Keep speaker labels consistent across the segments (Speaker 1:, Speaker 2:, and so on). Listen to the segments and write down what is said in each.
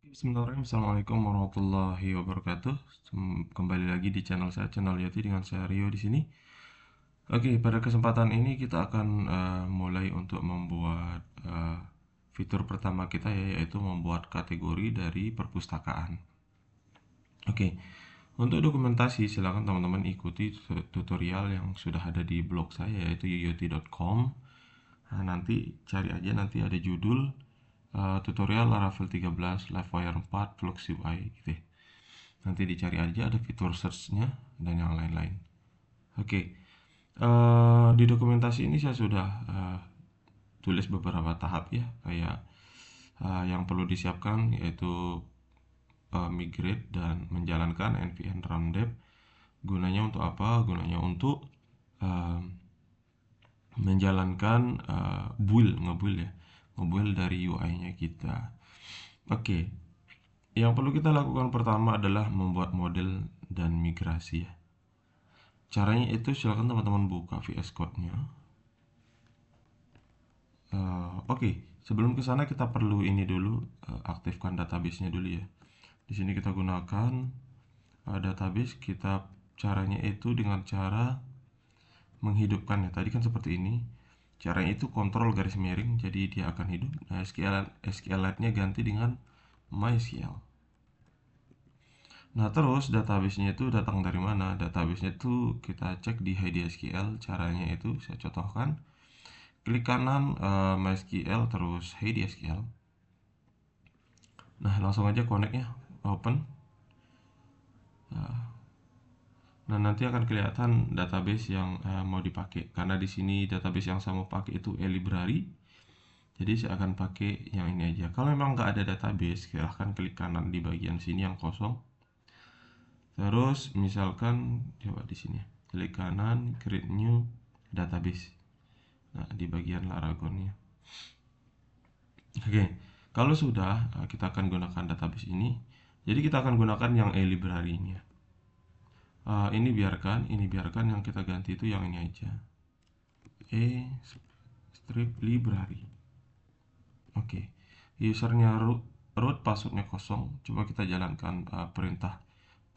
Speaker 1: Bismillahirrahmanirrahim. Assalamualaikum warahmatullahi wabarakatuh. Kembali lagi di channel saya, channel Yati, dengan saya Rio di sini. Oke, pada kesempatan ini kita akan mulai untuk membuat fitur pertama kita, yaitu membuat kategori dari perpustakaan. Oke, untuk dokumentasi silakan teman-teman ikuti tutorial yang sudah ada di blog saya, yaitu yoyoti.com. Nah, nanti cari aja, nanti ada judul tutorial Laravel 13 Livewire 4 Flux UI gitu ya. Nanti dicari aja, ada fitur search-nya dan yang lain-lain. Oke, di dokumentasi ini saya sudah tulis beberapa tahap ya, kayak yang perlu disiapkan yaitu migrate dan menjalankan npm run dev. Gunanya untuk apa? Gunanya untuk menjalankan ngebuild dari UI-nya kita. Oke, yang perlu kita lakukan pertama adalah membuat model dan migrasi ya. Caranya itu silakan teman-teman buka VS Code-nya. Oke, sebelum ke sana kita perlu ini dulu, aktifkan database-nya dulu ya. Di sini kita gunakan database. Caranya itu dengan cara menghidupkan ya. Tadi kan seperti ini. Caranya itu kontrol garis miring, jadi dia akan hidup. Nah, SQLite-nya ganti dengan MySQL. Nah, terus database-nya itu datang dari mana? Database-nya itu kita cek di HDSQL. Caranya itu saya contohkan. Klik kanan MySQL, terus HDSQL. Nah, langsung aja connect-nya, open. Nah, nanti akan kelihatan database yang mau dipakai. Karena di sini database yang saya mau pakai itu eLibrary. Jadi saya akan pakai yang ini aja. Kalau memang nggak ada database, silahkan klik kanan di bagian sini yang kosong. Terus misalkan coba di sini, klik kanan, create new database. Nah, di bagian Laragon-nya. Oke, kalau sudah, kita akan gunakan database ini. Jadi kita akan gunakan yang eLibrary-nya. Ini biarkan, yang kita ganti itu yang ini aja. Strip library. Oke, usernya root, passwordnya kosong. Coba kita jalankan perintah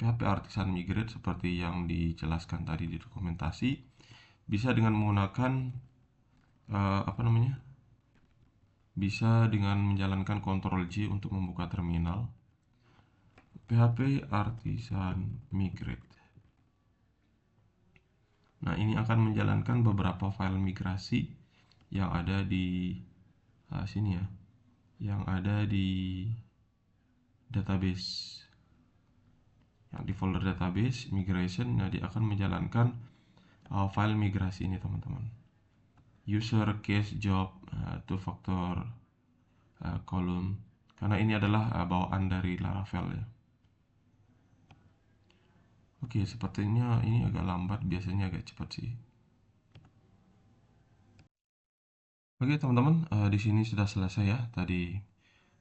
Speaker 1: php artisan migrate seperti yang dijelaskan tadi di dokumentasi. Bisa dengan menggunakan bisa dengan menjalankan Ctrl J untuk membuka terminal. php artisan migrate. Nah, ini akan menjalankan beberapa file migrasi yang ada di sini ya, yang ada di database, yang di folder database migration. Nah, dia akan menjalankan file migrasi ini teman-teman. User case job two factor column, karena ini adalah bawaan dari Laravel ya. Oke, sepertinya ini agak lambat, biasanya agak cepat sih. Oke teman-teman, di sini sudah selesai ya. Tadi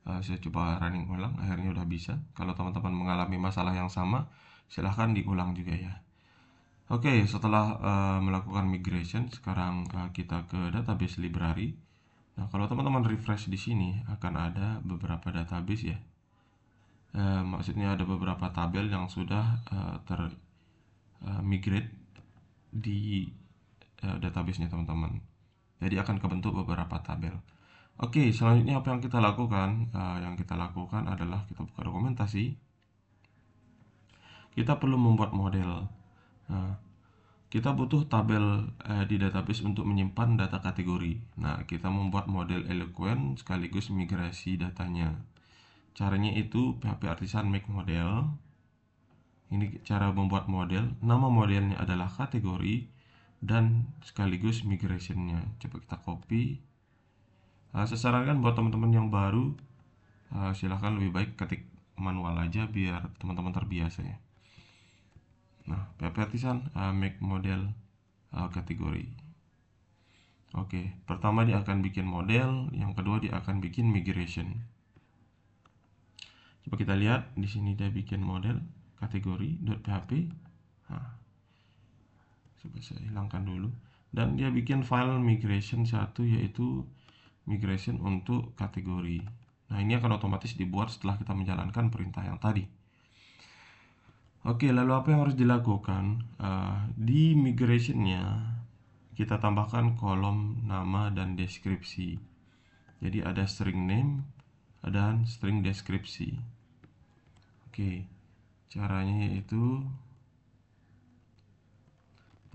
Speaker 1: saya coba running ulang, akhirnya udah bisa. Kalau teman-teman mengalami masalah yang sama, silahkan diulang juga ya. Oke, setelah melakukan migration, sekarang kita ke database library. Nah, kalau teman-teman refresh di sini akan ada beberapa database ya. Maksudnya ada beberapa tabel yang sudah migrate di database-nya teman-teman. Jadi akan kebentuk beberapa tabel. Oke, selanjutnya apa yang kita lakukan? Yang kita lakukan adalah kita buka dokumentasi. Kita perlu membuat model. Kita butuh tabel di database untuk menyimpan data kategori. Nah, kita membuat model Eloquent sekaligus migrasi datanya. Caranya itu php artisan make model. Ini cara membuat model. Nama modelnya adalah kategori dan sekaligus migrationnya. Coba kita copy. Saya sarankan buat teman-teman yang baru, silahkan lebih baik ketik manual aja biar teman-teman terbiasa ya. Nah, php artisan make model kategori. Oke, pertama dia akan bikin model, yang kedua dia akan bikin migration. Coba kita lihat di sini dia bikin model kategori.php. Nah, coba saya hilangkan dulu. Dan dia bikin file migration satu, yaitu migration untuk kategori. Nah, ini akan otomatis dibuat setelah kita menjalankan perintah yang tadi. Oke, lalu apa yang harus dilakukan? Di migration-nya kita tambahkan kolom nama dan deskripsi. Jadi ada string name dan string deskripsi. Oke, caranya yaitu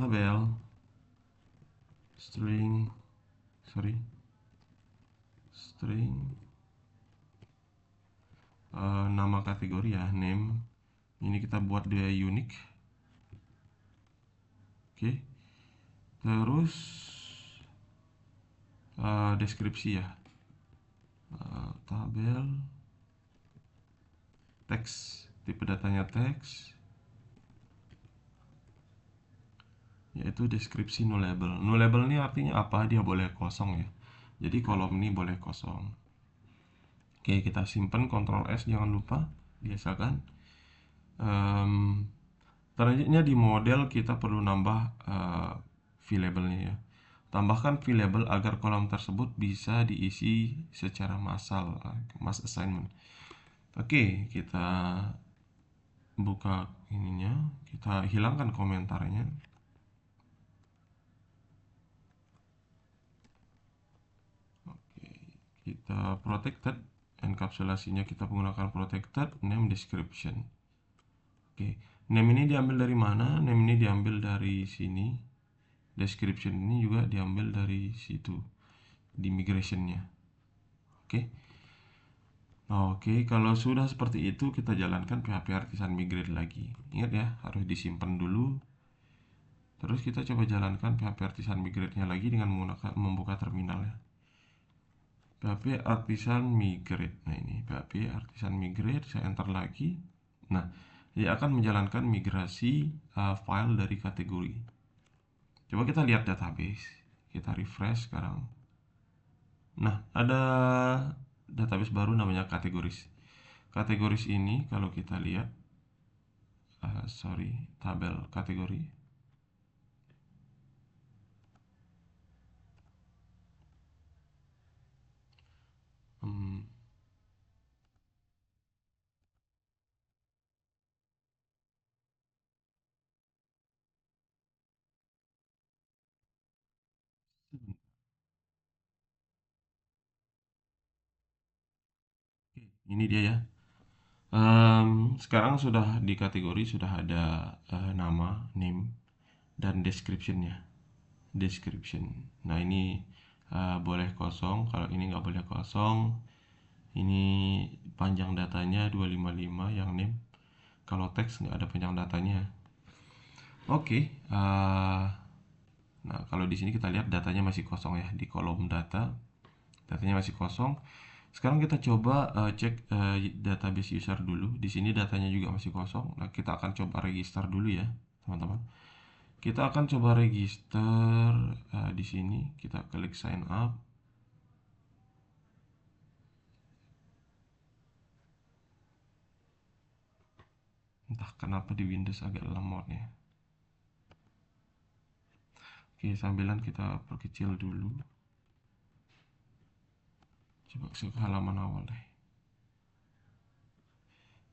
Speaker 1: tabel string nama kategori ya, name. Ini kita buat dia unique. Oke, terus deskripsi ya, tabel teks, tipe datanya teks, yaitu deskripsi nullable. Nullable ini artinya apa? Dia boleh kosong ya. Jadi kolom ini boleh kosong. Oke, kita simpan, Ctrl S, jangan lupa biasakan. Selanjutnya di model kita perlu nambah v-labelnya ya. Tambahkan v-label agar kolom tersebut bisa diisi secara massal, mass assignment. Oke, kita buka ininya, kita hilangkan komentarnya. Oke, kita protected, enkapsulasinya kita menggunakan protected name description. Oke, name ini diambil dari mana? Name ini diambil dari sini. Description ini juga diambil dari situ di migrationnya. Oke, kalau sudah seperti itu kita jalankan PHP Artisan Migrate lagi. Ingat ya, harus disimpan dulu. Terus kita coba jalankan PHP Artisan Migrate-nya lagi dengan menggunakan membuka terminal ya. PHP Artisan Migrate. Nah, ini PHP Artisan Migrate, saya enter lagi. Nah, dia akan menjalankan migrasi file dari kategori. Coba kita lihat database. Kita refresh sekarang. Nah, ada database baru namanya kategoris. Kategoris ini kalau kita lihat, tabel kategori. Ini dia ya. Sekarang sudah di kategori sudah ada nama, name, dan description-nya. Description. Nah, ini boleh kosong. Kalau ini nggak boleh kosong. Ini panjang datanya 255 yang name. Kalau teks nggak ada panjang datanya. Oke. Nah, kalau di sini kita lihat datanya masih kosong ya, di kolom data datanya masih kosong. Sekarang kita coba cek database user dulu. Di sini datanya juga masih kosong. Nah, kita akan coba register dulu ya, teman-teman. Kita akan coba register di sini. Kita klik sign up. Entah kenapa di Windows agak lemot ya. Oke, sambilan kita perkecil dulu. Coba ke halaman awal deh.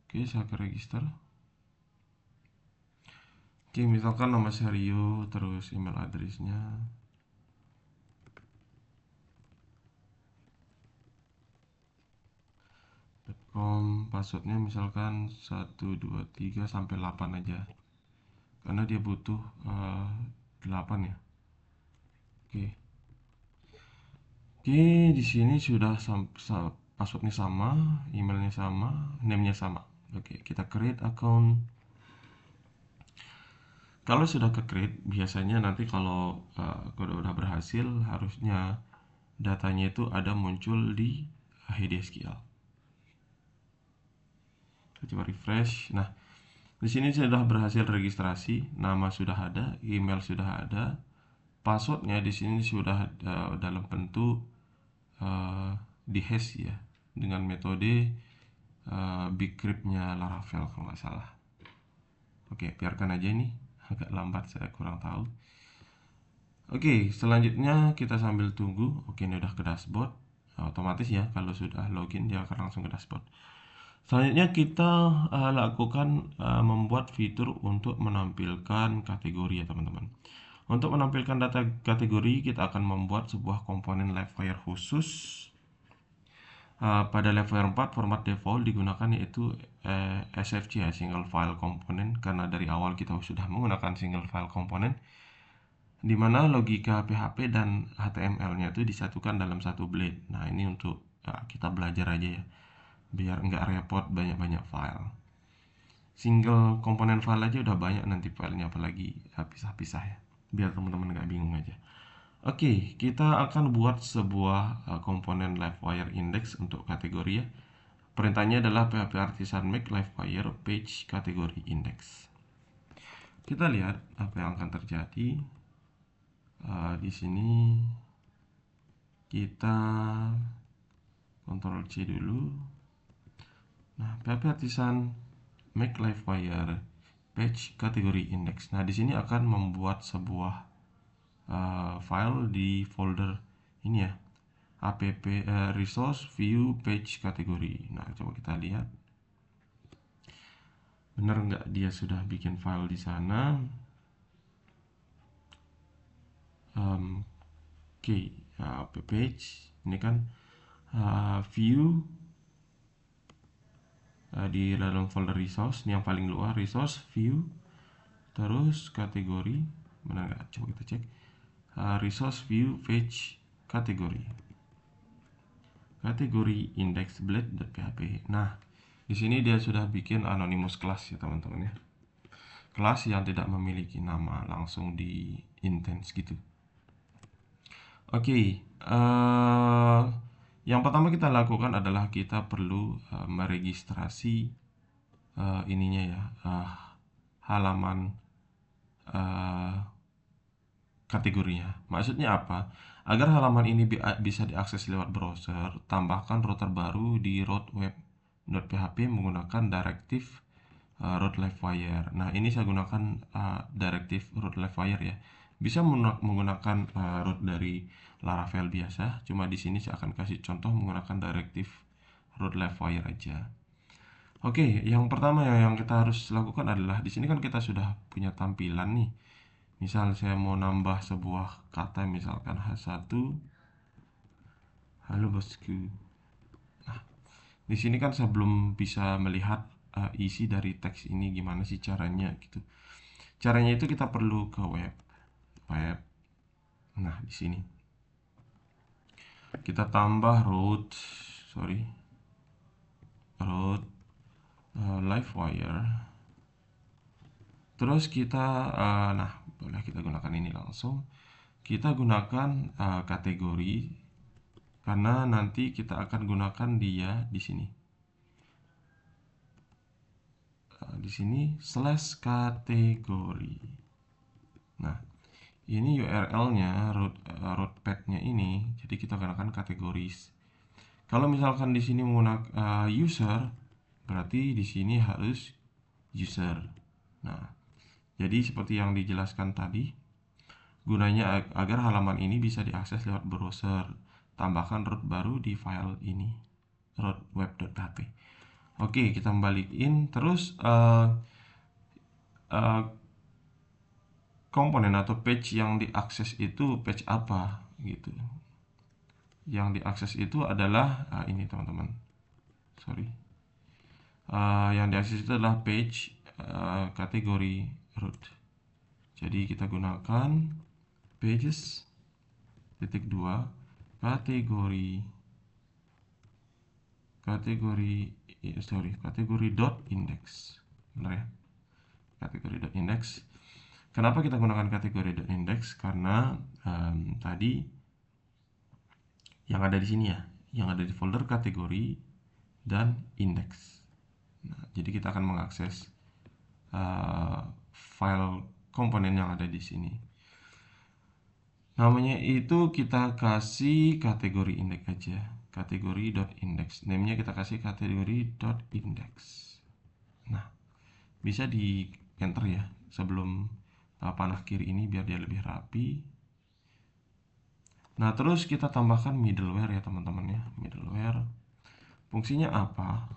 Speaker 1: Oke, saya ke register. Oke, misalkan nama Serio, terus email addressnya. Passwordnya misalkan 123 sampai 8 aja. Karena dia butuh 8 ya. Oke. Oke, di sini sudah passwordnya sama, emailnya sama, name-nya sama. Oke, kita create account. Kalau sudah ke create, biasanya nanti kalau udah berhasil, harusnya datanya itu ada muncul di HDSQL. Kita coba refresh. Nah, di sini sudah berhasil registrasi, nama sudah ada, email sudah ada, passwordnya di sini sudah dalam bentuk dihash ya, dengan metode bcrypt-nya Laravel kalau nggak salah. Oke, biarkan aja ini, agak lambat saya kurang tahu. Oke, selanjutnya kita sambil tunggu. Oke, ini udah ke dashboard. otomatis ya, kalau sudah login dia akan langsung ke dashboard. Selanjutnya kita lakukan membuat fitur untuk menampilkan kategori ya teman-teman. Untuk menampilkan data kategori, kita akan membuat sebuah komponen Livewire khusus. Pada Livewire 4 format default digunakan yaitu SFC ya, single file component, karena dari awal kita sudah menggunakan single file component, di mana logika PHP dan HTML-nya itu disatukan dalam satu blade. Nah, ini untuk kita belajar aja ya, biar nggak repot banyak-banyak file. Single komponen file aja udah banyak nanti filenya, apalagi pisah-pisah ya, biar teman-teman nggak bingung aja. Oke, kita akan buat sebuah komponen Livewire index untuk kategori ya. Perintahnya adalah php artisan make Livewire page kategori index. Kita lihat apa yang akan terjadi. Di sini kita Ctrl C dulu. Nah, php artisan make Livewire page kategori index. Nah, di sini akan membuat sebuah file di folder ini ya, app resource view page kategori. Nah, coba kita lihat benar nggak dia sudah bikin file di sana. Oke, app page ini kan view di dalam folder resource, ini yang paling luar, resource view, terus kategori, benar nggak? Coba kita cek. Resource view page kategori index blade.php. Nah, di sini dia sudah bikin anonymous class ya teman-teman ya, kelas yang tidak memiliki nama, langsung di instance gitu. Oke, yang pertama kita lakukan adalah kita perlu meregistrasi ininya ya, halaman kategorinya. Maksudnya apa? Agar halaman ini bisa diakses lewat browser, tambahkan router baru di route web.php menggunakan direktif route Livewire. Nah, ini saya gunakan direktif route Livewire ya. Bisa menggunakan route dari Laravel biasa, cuma di sini saya akan kasih contoh menggunakan direktif route Livewire aja. Oke, yang pertama yang kita harus lakukan adalah di sini kan kita sudah punya tampilan nih. Misal saya mau nambah sebuah kata, misalkan H1, halo bosku. Nah, di sini kan saya belum bisa melihat isi dari teks ini, gimana sih caranya gitu. Caranya itu kita perlu ke web. Nah, di sini kita tambah route Livewire. Terus kita nah, boleh kita gunakan ini langsung. Kita gunakan kategori, karena nanti kita akan gunakan dia di sini. Di sini slash kategori. Nah, ini URL-nya, root path-nya ini, jadi kita gunakan kategoris. Kalau misalkan di sini menggunakan user, berarti di sini harus user. Nah, jadi seperti yang dijelaskan tadi, gunanya agar halaman ini bisa diakses lewat browser. Tambahkan root baru di file ini, root web.php. Oke, kita balikin. Terus komponen atau page yang diakses itu page apa gitu. Yang diakses itu adalah ini teman-teman. Yang diakses itu adalah page kategori root. Jadi kita gunakan pages .2 kategori dot index, benar ya, kategori dot index. Kenapa kita gunakan kategori dot index? Karena tadi yang ada di sini ya, yang ada di folder kategori dan index. Nah, jadi kita akan mengakses file komponen yang ada di sini. Namanya itu kita kasih kategori index aja, kategori.index. Name-nya kita kasih kategori.index. Nah, bisa di enter ya sebelum panah kiri ini biar dia lebih rapi. Nah, terus kita tambahkan middleware ya teman-teman ya. Middleware fungsinya apa?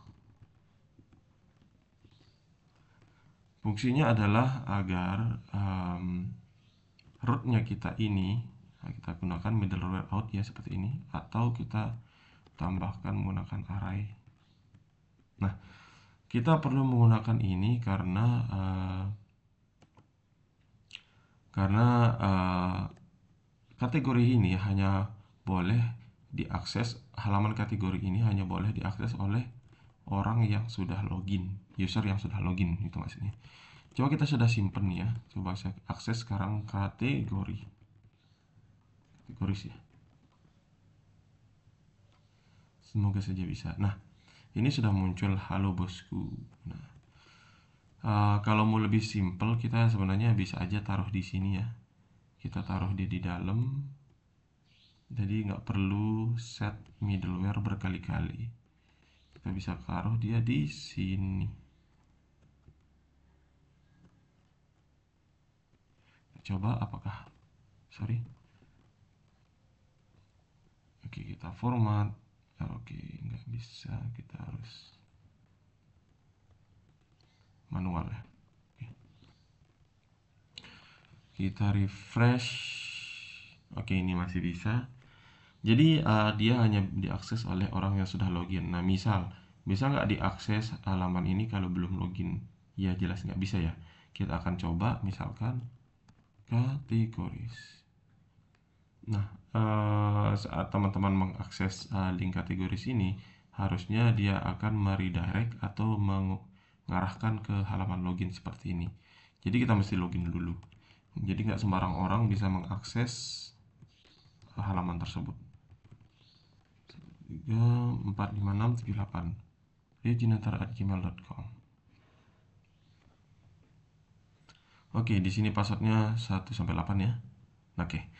Speaker 1: Fungsinya adalah agar rootnya kita ini, kita gunakan middleware out ya seperti ini, atau kita tambahkan menggunakan array. Nah, kita perlu menggunakan ini karena kategori ini hanya boleh diakses, halaman kategori ini hanya boleh diakses oleh orang yang sudah login, user yang sudah login itu maksudnya. Coba kita sudah simpen ya, coba saya akses sekarang kategoris ya, semoga saja bisa. Nah, ini sudah muncul halo bosku. Nah, kalau mau lebih simple kita sebenarnya bisa aja taruh di sini ya, kita taruh dia di dalam, jadi nggak perlu set middleware berkali-kali. Kita bisa taruh dia di sini. Coba apakah, sorry, oke kita format, oke nggak bisa, kita harus manual ya. Oke. Kita refresh, oke ini masih bisa. Jadi dia hanya diakses oleh orang yang sudah login. Nah misal, bisa nggak diakses halaman ini kalau belum login? Ya jelas nggak bisa ya. Kita akan coba misalkan kategoris. Nah, saat teman-teman mengakses link kategoris ini, harusnya dia akan meredirect atau mengarahkan ke halaman login seperti ini. Jadi kita mesti login dulu. Jadi nggak sembarang orang bisa mengakses halaman tersebut. 3456778 reginatar@gmail.com. Oke, di sini passwordnya 1 sampai 8 ya. Oke.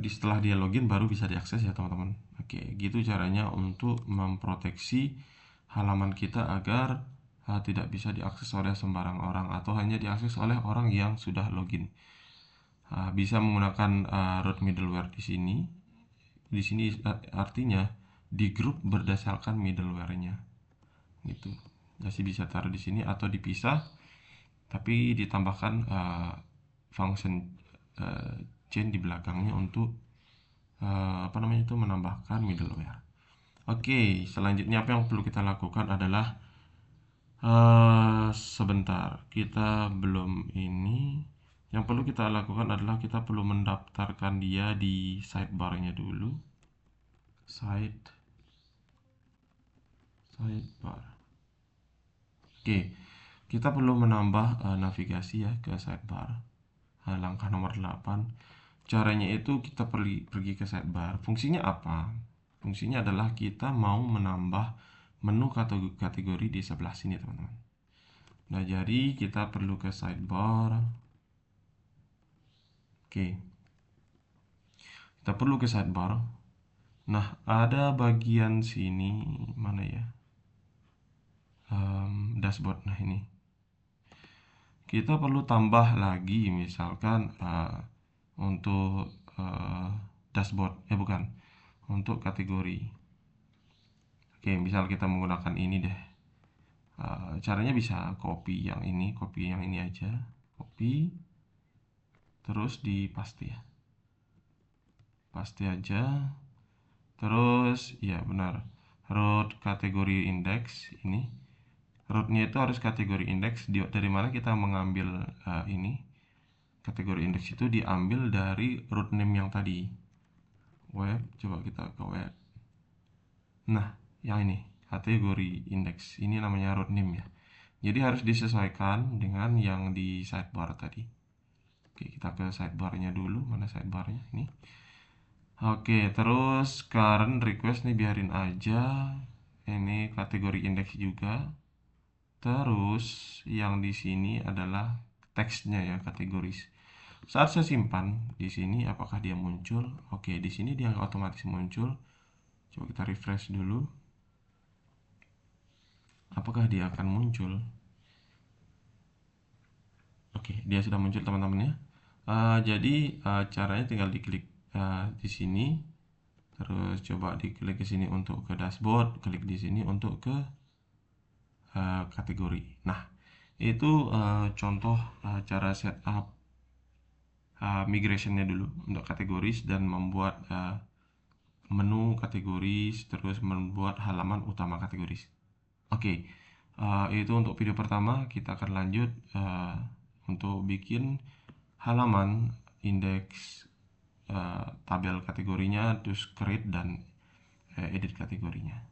Speaker 1: Setelah dia login baru bisa diakses ya teman-teman. Oke, gitu caranya untuk memproteksi halaman kita agar tidak bisa diakses oleh sembarang orang atau hanya diakses oleh orang yang sudah login. Bisa menggunakan root middleware di sini. Di sini artinya di grup berdasarkan middleware-nya. Gitu. Jadi bisa taruh di sini atau dipisah, tapi ditambahkan function chain di belakangnya untuk menambahkan middleware. Oke, selanjutnya apa yang perlu kita lakukan adalah sebentar, kita belum ini. Yang perlu kita lakukan adalah kita perlu mendaftarkan dia di sidebar-nya dulu. Sidebar. Oke, kita perlu menambah navigasi ya ke sidebar. Langkah nomor 8. Caranya itu kita pergi ke sidebar. Fungsinya apa? Fungsinya adalah kita mau menambah menu kategori di sebelah sini, teman-teman. Nah, jadi kita perlu ke sidebar. Oke. Kita perlu ke sidebar. Nah, ada bagian sini mana ya? Dashboard. Nah, ini. Kita perlu tambah lagi misalkan untuk dashboard, bukan, untuk kategori. Oke, misal kita menggunakan ini deh. Caranya bisa copy yang ini aja, copy, terus di paste ya, paste aja, terus ya benar, root kategori index ini, rootnya itu harus kategori index. Dari mana kita mengambil ini kategori index itu diambil dari root name yang tadi. Web, coba kita ke web. Nah, yang ini kategori index ini namanya root name ya. Jadi harus disesuaikan dengan yang di sidebar tadi. Oke, kita ke sidebarnya dulu. Mana sidebarnya? Ini. Oke, terus current request nih biarin aja. Ini kategori index juga. Terus yang di sini adalah teksnya ya, kategoris. Saat saya simpan di sini, apakah dia muncul? Oke, di sini dia otomatis muncul. Coba kita refresh dulu. Apakah dia akan muncul? Oke, dia sudah muncul teman-teman ya. Jadi caranya tinggal diklik di sini, terus coba diklik ke sini untuk ke dashboard, klik di sini untuk ke kategori. Nah, itu contoh cara setup migrationnya dulu untuk kategoris dan membuat menu kategoris, terus membuat halaman utama kategoris. Oke, itu untuk video pertama. Kita akan lanjut untuk bikin halaman indeks tabel kategorinya, terus create dan edit kategorinya.